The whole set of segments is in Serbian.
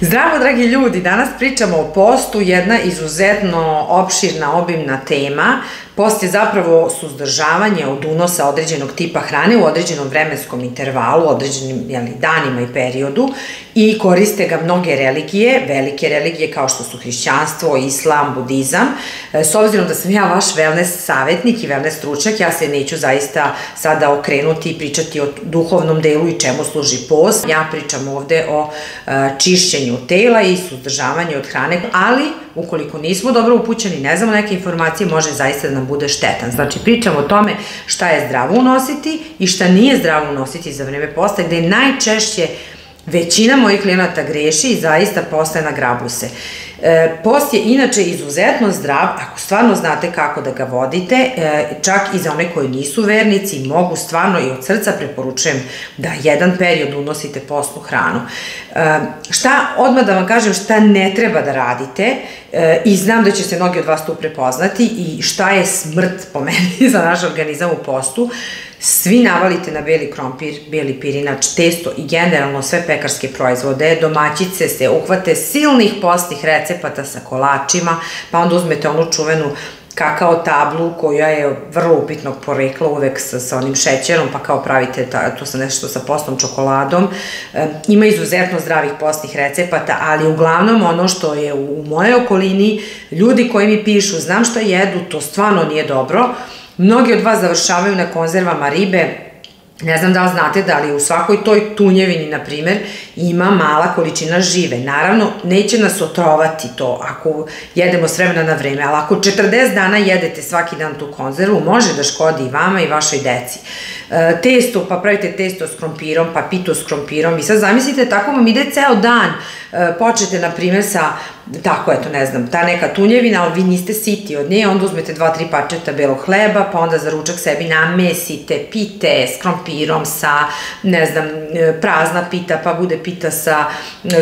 Zdravo, dragi ljudi, danas pričamo o postu, jedna izuzetno opširna, obimna tema. Post je zapravo suzdržavanje od unosa određenog tipa hrane u određenom vremenskom intervalu, određenim danima i periodu i koriste ga mnoge religije, velike religije kao što su hrišćanstvo, islam, budizam. S obzirom da sam ja vaš wellness savjetnik i wellness stručnjak, ja se neću zaista sada okrenuti i pričati o duhovnom delu i čemu služi post. Ja pričam ovde o čišćenju tela i suzdržavanju od hrane, ali ukoliko nismo dobro upućeni, ne znamo neke informacije, može zaista da nam bude štetan. Znači, pričamo o tome šta je zdravo unositi i šta nije zdravo unositi za vreme posta, gde najčešće većina mojih klijenata greši i zaista postaje na grabuse. Post je inače izuzetno zdrav, ako stvarno znate kako da ga vodite, čak i za one koji nisu vernici, mogu stvarno i od srca preporučujem da jedan period unosite postnu hranu. Odmah da vam kažem šta ne treba da radite i znam da će se mnogi od vas tu prepoznati i šta je smrt po meni za naš organizam u postu. Svi navalite na beli krompir, beli pirinač, testo i generalno sve pekarske proizvode, domaćice se uhvate silnih postnih recepata sa kolačima, pa onda uzmete onu čuvenu kakao tablu koja je vrlo upitnog porekla, uvek sa onim šećerom, pa kao pravite to sa nešto sa postnom čokoladom. Ima izuzetno zdravih postnih recepata, ali uglavnom ono što je u mojoj okolini, ljudi koji mi pišu, znam šta jedu, to stvarno nije dobro. Mnogi od vas završavaju na konzervama ribe, ne znam da li znate da li u svakoj toj tunjevini, na primer, ima mala količina žive. Naravno, neće nas otrovati to ako jedemo s vremena na vreme, ali ako 40 dana jedete svaki dan tu konzervu, može da škodi i vama i vašoj deci. Testo, pa pravite testo s krompirom, pa pitu s krompirom i sad zamislite, tako vam ide ceo dan. Počete, na primer, sa, tako eto, ne znam, ta neka tunjevina, ali vi niste siti od nje, onda uzmete 2-3 parčeta belog hleba, pa onda za ručak sebi namesite pite s krompirom, sa, ne znam, prazna pita, pa bude pita sa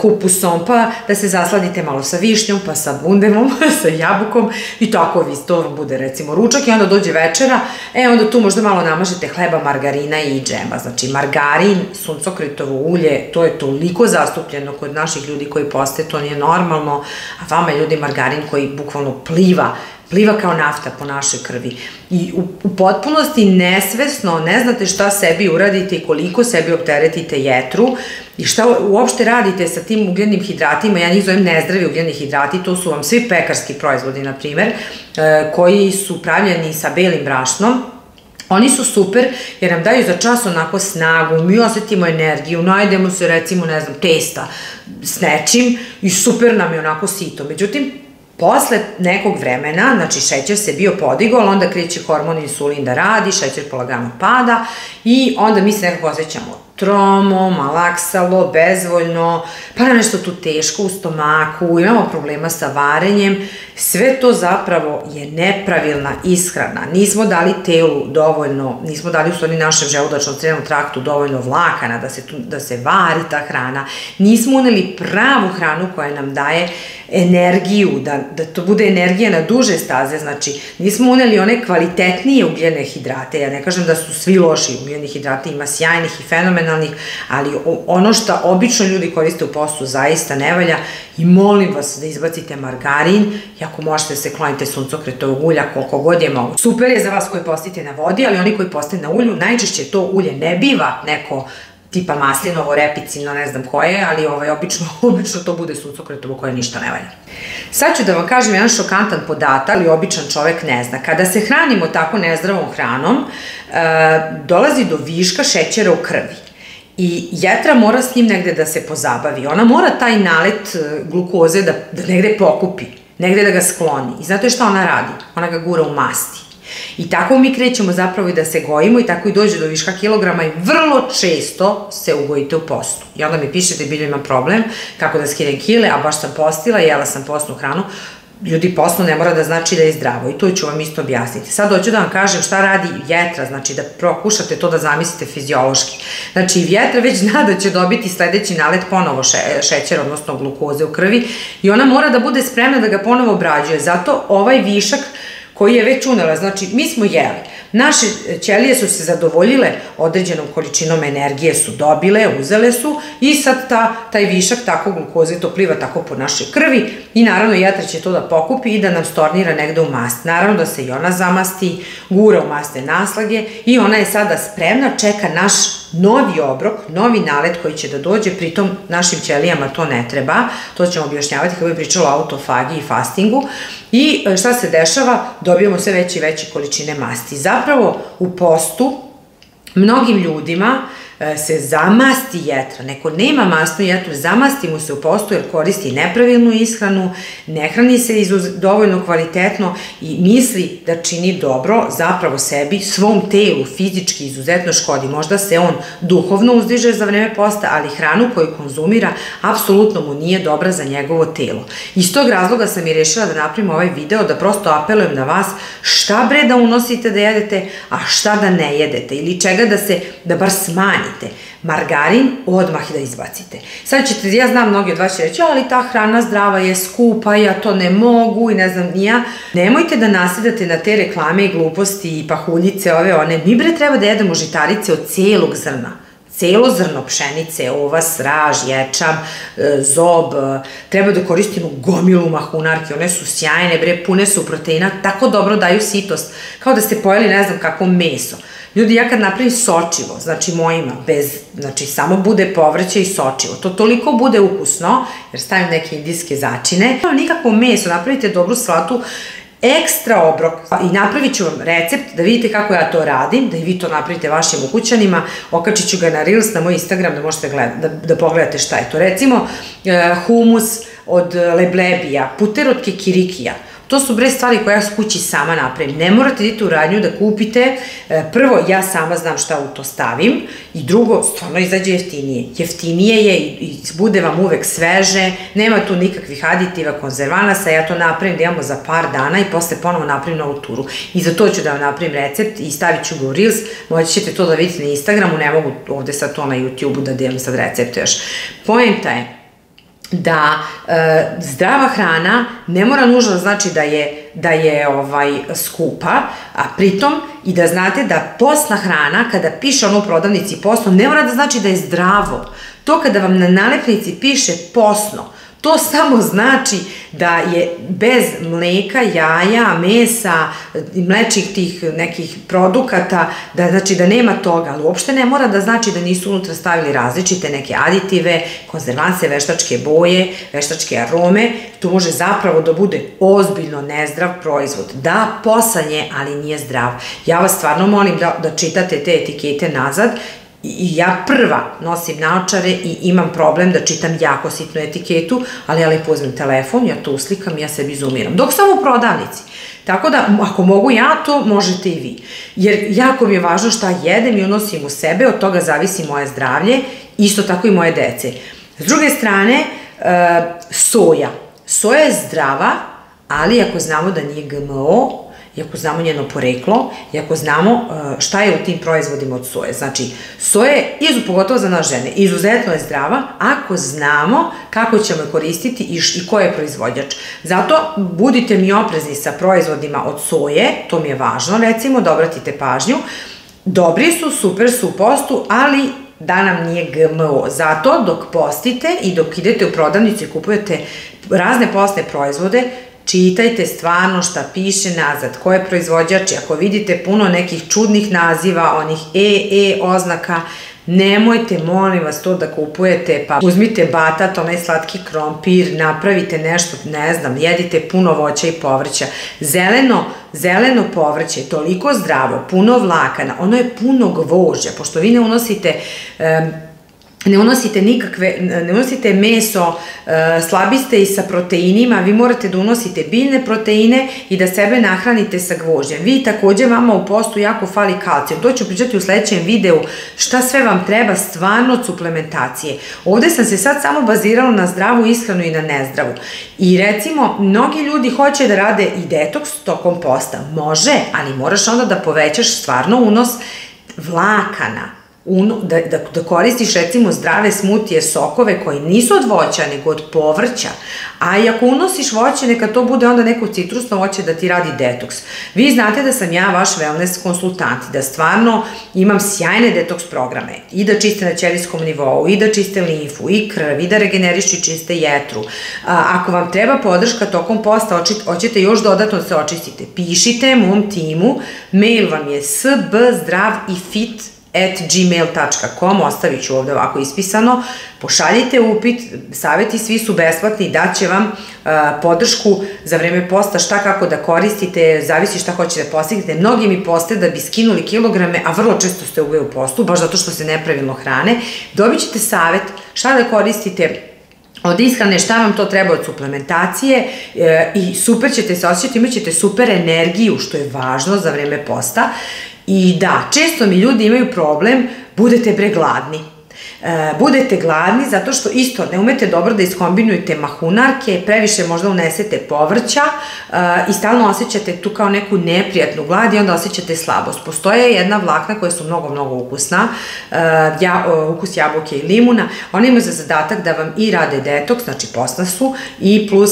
kupusom, pa da se zasladite malo sa višnjom, pa sa bundemom, sa jabukom i tako to vam bude, recimo, ručak i onda dođe večera, onda tu možda malo namažete hleba, margarina i džema. Znači, margarin, suncokretovo ulje, to je toliko zastupljeno kod naših ljudi koji poste, to nije normalno, a vama je ljudi margarin koji bukvalno pliva kao nafta po našoj krvi. I u potpunosti nesvesno ne znate šta sebi uradite i koliko sebi opteretite jetru i šta uopšte radite sa tim ugljenim hidratima. Ja njih zovem nezdravi ugljeni hidrati, to su vam svi pekarski proizvodi, na primer, koji su pravljeni sa belim brašnom. Oni su super jer nam daju za čas onako snagu, mi osetimo energiju, najdemo se recimo, ne znam, testa s nečim i super nam je onako sito. Međutim, posle nekog vremena, znači šećer se bio podigao, ali onda kreće hormon insulin da radi, šećer polagano pada i onda mi se nekako osjećamo tromo, malaksalo, bezvoljno, pa nam nešto tu teško u stomaku, imamo problema sa varenjem. Sve to zapravo je nepravilna ishrana. Nismo dali telu dovoljno, nismo dali u stvari našem želudačno-crijevnom traktu dovoljno vlakana da se vari ta hrana. Nismo uneli pravu hranu koja nam daje energiju, da to bude energija na duže staze, znači nismo uneli one kvalitetnije ugljene hidrate. Ja ne kažem da su svi loši ugljeni hidrati, ima sjajnih i fenomenalnih, ali ono što obično ljudi koriste u postu zaista ne valja i molim vas da izbacite margarin i ako možete se klonite suncokretovog ulja koliko god je mogu. Super je za vas koji postite na vodi, ali oni koji poste na ulju, najčešće to ulje ne biva neko tipa maslinovo, repicino, ne znam koje, ali obično to bude suncokretovo koje ništa ne valja. Sad ću da vam kažem jedan šokantan podatak, ali običan čovek ne zna. Kada se hranimo tako nezdravom hranom, dolazi do viška šećera u krvi. I jetra mora s njim negde da se pozabavi. Ona mora taj nalet glukoze da negde pokupi, negde da ga skloni. I znate šta ona radi? Ona ga gura u masti. I tako mi krećemo zapravo i da se gojimo i tako i dođe do viška kilograma i vrlo često se ugojite u postu. I onda mi pišete, Biljo, imam problem, kako da skinem kile, a baš sam postila, jela sam postnu hranu. Ljudi, postno ne mora da znači da je zdravo i to ću vam isto objasniti. Sad hoću da vam kažem šta radi jetra, znači da prokušate to da zamislite fiziološki. Znači, jetra već zna da će dobiti sledeći nalet ponovo šećera, odnosno glukoze u krvi i ona mora da bude spremna da ga ponovo obrađuje. Zato ovaj višak koji je već unela, znači mi smo jeli, Naše ćelije su se zadovoljile određenom količinom energije, su dobile, uzele su i sad taj višak tako glukoze to pliva tako po našoj krvi i naravno jetra će to da pokupi i da nam stornira negde u mast. Naravno da se i ona zamasti, gura u masne naslage i ona je sada spremna, čeka naš novi obrok, novi nalet koji će da dođe, pritom našim ćelijama to ne treba, to ćemo objašnjavati kako je pričala o autofagiji i fastingu. I šta se dešava? Dobijamo sve veće i veće količine masti. Zapravo u postu mnogim ljudima se zamasti jetra, neko nema masnu jetru, zamasti mu se u postu jer koristi nepravilnu ishranu, ne hrani se dovoljno kvalitetno i misli da čini dobro zapravo sebi, svom telu, fizički izuzetno škodi. Možda se on duhovno uzdiže za vreme posta, ali hranu koju konzumira apsolutno mu nije dobra za njegovo telo. Iz tog razloga sam i rešila da napravim ovaj video, da prosto apelujem na vas šta bre da unosite da jedete, a šta da ne jedete ili čega da bar smanjite. Margarin odmah da izbacite. Sad ćete, ja znam mnogi od vas će reći, ali ta hrana zdrava je skupa, ja to ne mogu i ne znam ni ja. Nemojte da nasedate na te reklame i gluposti i pahuljice ove one. Mi bre treba da jedemo žitarice od celog zrna. Celo zrno pšenice, ovas, raž, ječam, zob, treba da koristimo gomilu mahunarke, one su sjajne, bre, pune su proteina, tako dobro daju sitost, kao da ste pojeli ne znam kako meso. Ljudi, ja kad napravim sočivo, znači mojima, znači samo bude povrće i sočivo, to toliko bude ukusno, jer stavim neke indijske začine, nikakvo meso, napravite dobru salatu, ekstra obrok i napravit ću vam recept da vidite kako ja to radim, da i vi to napravite vašim ukućanima, okačit ću ga na Reels, na moj Instagram, da možete da pogledate šta je to. Recimo, humus od leblebija, puter od kikirikija. To su bre stvari koje ja kući sama napravim. Ne morate da idete u radnju da kupite. Prvo, ja sama znam šta u to stavim i drugo, stvarno izađe jeftinije. Jeftinije je i bude vam uvek sveže, nema tu nikakvih aditiva, konzervanasa, ja to napravim da imamo za par dana i posle ponovo napravim novu turu. I za to ću da vam napravim recept i stavit ću ga u Reels, moći ćete to da vidite na Instagramu, ne mogu ovde sad to na YouTube-u da dajem sad recepte još. Poenta je da zdrava hrana ne mora nužno znači da je skupa, a pritom i da znate da postna hrana, kada piše ono u prodavnici postno, ne mora da znači da je zdravo. To kada vam na nalepnici piše postno, to samo znači da je bez mleka, jaja, mesa, mlečnih tih nekih produkata, znači da nema toga, ali uopšte ne mora da znači da nisu unutra stavili različite neke aditive, konzervanse, veštačke boje, veštačke arome, to može zapravo da bude ozbiljno nezdrav proizvod. Da, posan je, ali nije zdrav. Ja vas stvarno molim da čitate te etikete nazad. I ja prva nosim naočare i imam problem da čitam jako sitnu etiketu, ali ja lepo uzmem telefon, ja to uslikam i ja sebi zoomiram. Dok sam u prodavnici. Tako da, ako mogu ja to, možete i vi. Jer jako mi je važno šta jedem i unosim u sebe, od toga zavisi moje zdravlje, isto tako i moje dece. S druge strane, soja. Soja je zdrava, ali ako znamo da nije GMO, i ako znamo njeno poreklo, i ako znamo šta je u tim proizvodima od soje. Znači, soja je, pogotovo za nas žene, izuzetno je zdrava ako znamo kako ćemo je koristiti i ko je proizvođač. Zato budite mi oprezni sa proizvodima od soje, to mi je važno, recimo, da obratite pažnju. Dobri su, super su u postu, ali da nam nije GMO. Zato dok postite i dok idete u prodavnicu i kupujete razne postne proizvode, čitajte stvarno šta piše nazad, ko je proizvođač i ako vidite puno nekih čudnih naziva, onih oznaka, nemojte, molim vas, to da kupujete, pa uzmite batat, onaj slatki krompir, napravite nešto, ne znam, jedite puno voća i povrća. Zeleno povrće je toliko zdravo, puno vlakana, ono je puno gvožđa, pošto vi ne unosite meso, slabi ste i sa proteinima, vi morate da unosite biljne proteine i da sebe nahranite sa gvožđem. Vi takođe, vama u postu jako fali kalcijum. To ću pričati u sledećem videu šta sve vam treba stvarno od suplementacije. Ovde sam se sad samo bazirala na zdravu ishranu i na nezdravu. I recimo, mnogi ljudi hoće da rade i detoks tokom posta. Može, ali moraš onda da povećaš stvarno unos vlakana. da koristiš recimo zdrave smutije, sokove koji nisu od voća, nego od povrća, a i ako unosiš voće, neka to bude onda neko citrusno voće da ti radi detoks. Vi znate da sam ja vaš wellness konsultant, da stvarno imam sjajne detoks programe, i da čiste na ćelijskom nivou, i da čiste limfu, i krv, i da regenerišu i čiste jetru. Ako vam treba podrška tokom posta, hoćete još dodatno da se očistite, pišite mom timu, mail vam je sbzdravifit@gmail.com, ostavit ću ovde ovako ispisano, pošaljite upit, saveti svi su besplatni, daće vam podršku za vreme posta, šta kako da koristite, zavisi šta hoćete da postignete. Mnogi mi poste da bi skinuli kilograme, a vrlo često ste u postu, baš zato što se nepravilno hrane, dobit ćete savet šta da koristite od ishrane, šta vam to treba od suplementacije i super ćete se osjećati, imat ćete super energiju, što je važno za vreme posta. I da, često mi ljudi imaju problem, budete gladni. Budete gladni zato što isto ne umete dobro da iskombinujete mahunarke, previše možda unesete povrća i stalno osjećate tu kao neku neprijatnu glad i onda osjećate slabost. Postoje jedna vlakna koja su mnogo, mnogo ukusna, ukus jabuke i limuna. Ona ima za zadatak da vam i rade detoks, znači postna su, i plus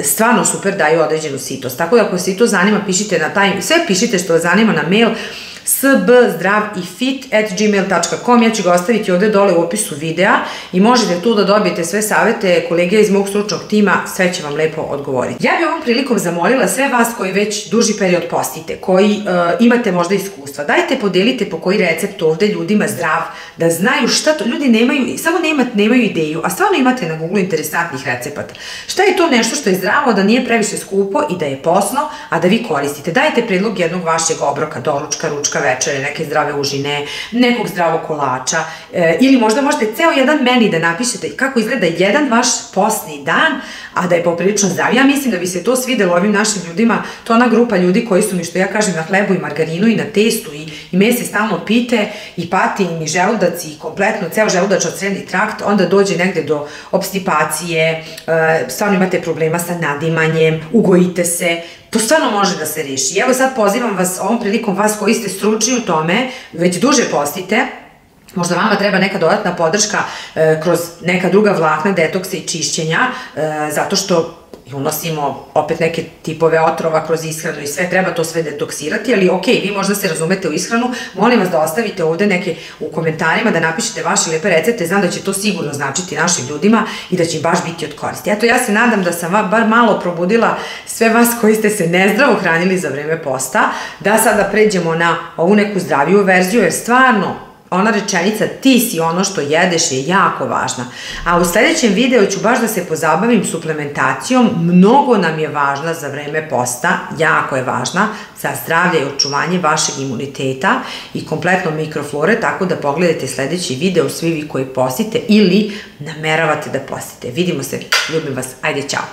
stvarno super daju određenu sitost. Tako da ako se i to zanima, pišite na taj, sve pišite što vas zanima na mail sbzdravifit@gmail.com, ja ću ga ostaviti ovde dole u opisu videa i možete tu da dobijete sve savete kolege iz mog stručnog tima, sve će vam lepo odgovoriti. Ja bih ovom prilikom zamolila sve vas koji već duži period postite, koji imate možda iskustva, dajte podelite po koji recept ovde ljudima zdrav, da znaju šta to, ljudi nemaju, samo nemaju ideju, a stvarno imate na Google interesantnih recepata. Šta je to nešto što je zdravo, da nije previše skupo i da je posno, a da vi koristite. Dajte predlog jednog vašeg obroka, doručka, ručka, večere, neke zdrave užine, nekog zdravog kolača, ili možda možete ceo jedan meni da napišete kako izgleda jedan vaš postni dan, a da je poprilično zdrav. Ja mislim da bi se to svidelo ovim našim ljudima, to ona grupa ljudi koji su mi, što ja kažem, na hlebu i margarinu i na testu i mese stalno pite i pati im i želudac i kompletno ceo želudačno-crijevni trakt, onda dođe negde do obstipacije, stvarno imate problema sa nadimanjem, ugojite se. To stvarno može da se reši. Evo sad pozivam vas, ovom prilikom vas koji ste stručni u tome, već duže postite, možda vama treba neka dodatna podrška kroz neka druga vlakna, detoksa i čišćenja, zato što unosimo opet neke tipove otrova kroz ishranu i sve, treba to sve detoksirati, ali ok, vi možda se razumete u ishranu, molim vas da ostavite ovde neke u komentarima, da napišete vaše lepe recepte, znam da će to sigurno značiti našim ljudima i da će im baš biti od koristi. Eto, ja se nadam da sam bar malo probudila sve vas koji ste se nezdravo hranili za vreme posta, da sada pređemo na ovu neku zdraviju verziju, jer stvarno ona rečenica ti si ono što jedeš je jako važna. A u sledećem videu ću baš da se pozabavim suplementacijom, mnogo nam je važna za vreme posta, jako je važna za zdravlje i očuvanje vašeg imuniteta i kompletno mikroflore, tako da pogledajte sledeći video svi vi koji postite ili nameravate da postite. Vidimo se, ljubim vas, ajde, ćao!